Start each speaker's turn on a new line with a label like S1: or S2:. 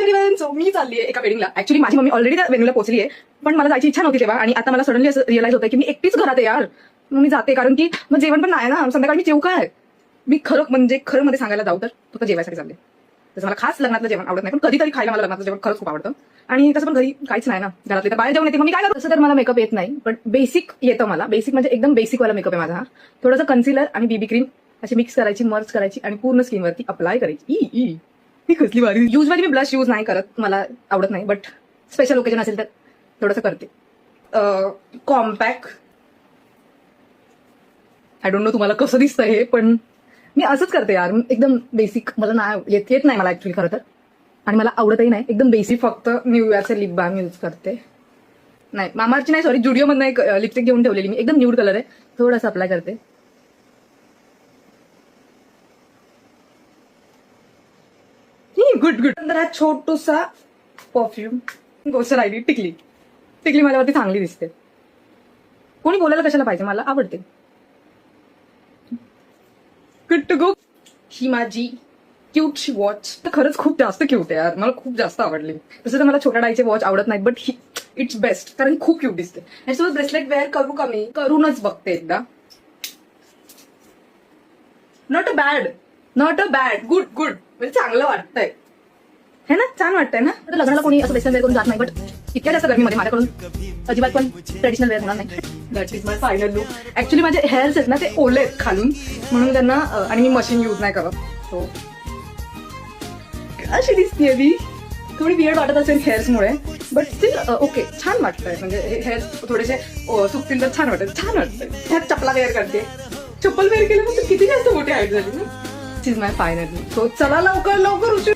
S1: Everyone, so मी चालली आहे एका वेडिंगला. ऍक्च्युली माझी मम्मी ऑलरेडी त्या वेडिंगला पोहोचली आहे, पण मला जायची इच्छा नव्हती तेव्हा. आणि आता मला सडनली असं रिअलाइज होतं की मी एकटीच घरात आहे यार. मग मी जाते, कारण की मग जेवण पण नाही ना, संध्याकाळी मी जेवू काय. मी खरं मध्ये सांगायला जाऊ तर फक्त जेवायसाठी चालले. तसं मला खास लग्नातलं जेवण आवडत नाही, पण कधीतरी खायला मला लग्नातलं जेवण खरंच खूप आवडतं. आणि तसं पण घरी काहीच नाही ना, घरातले तर बाहेर जेवण येते. मग मी काय करतो, तसं तर मला मेकअप येत नाही, पण बेसिक येतं मला. बेसिक म्हणजे एकदम बेसिकवाला मेकअप आहे माझा हा. थोडंसं कन्सिलर आणि बीबी क्रीम अशी मिक्स करायची, मर्ज करायची आणि पूर्ण स्किनवरती अप्लाय करायची. ही कसली भारी. युजली मी ब्लश यूज नाही करत, मला आवडत नाही, बट स्पेशल ओकेजन असेल तर थोडंसं करते. कॉम्पॅक्ट, आय डोंट नो तुम्हाला कसं दिसतं हे, पण मी असंच करते यार. एकदम बेसिक, मला नाही येत नाही मला ऍक्च्युली खरं तर, आणि मला आवडतही नाही. एकदम बेसिक, फक्त न्यू इयरचे लिप बाम यूज करते. नाही मामाची नाही, सॉरी, जुडिओ मधनं एक लिपस्टिक घेऊन ठेवलेली मी, एकदम न्यूड कलर आहे. थोडंसं अप्लाय करते. Good good. नंतर हा छोटूसा परफ्यूम, गोष्ट राहिली टिकली. टिकली माझ्यावरती चांगली दिसते. कोणी बोलायला कशाला पाहिजे, मला आवडते. Good to go. ही माझी क्यूटशी वॉच, तर खरंच खूप जास्त क्यूट आहे यार, मला खूप जास्त आवडली. तसं तर मला छोट्या डाईचे वॉच आवडत नाहीत, बट ही इट्स बेस्ट, कारण खूप क्यूट दिसते. याच्यासोबत ब्रेसलेट वेअर करू का मी, करूनच बघते एकदा. नॉट अ बॅड, गुड म्हणजे चांगलं वाटतंय है ना, छान वाटतंय ना. तर लग्नाला कोणी असं वेस्टर्न वेअर करून जात नाही, बट इतक्या जास्त गरमीमध्ये माझ्याकडून अजिबात पण ट्रेडिशनल वेअर होणार नाही. That is my final look. Actually माझे हेअर्स आहेत ना, ते ओले आहेत खालून, म्हणून त्यांना, आणि मी मशीन यूज नाही करत. सो अशी दिसतीये मी. थोडी वियर्ड वाटत असेल हेअर्समुळे, बट स्टील ओके, छान वाटतंय. म्हणजे हेअर्स थोडेसे सुकतील तर छान वाटतंय. ह्यात चपला वेअर करते. चप्पल वेअर केल्यानंतर किती जास्त मोठी हाईट झाली ना. This is my final look. So चला लवकर उशीर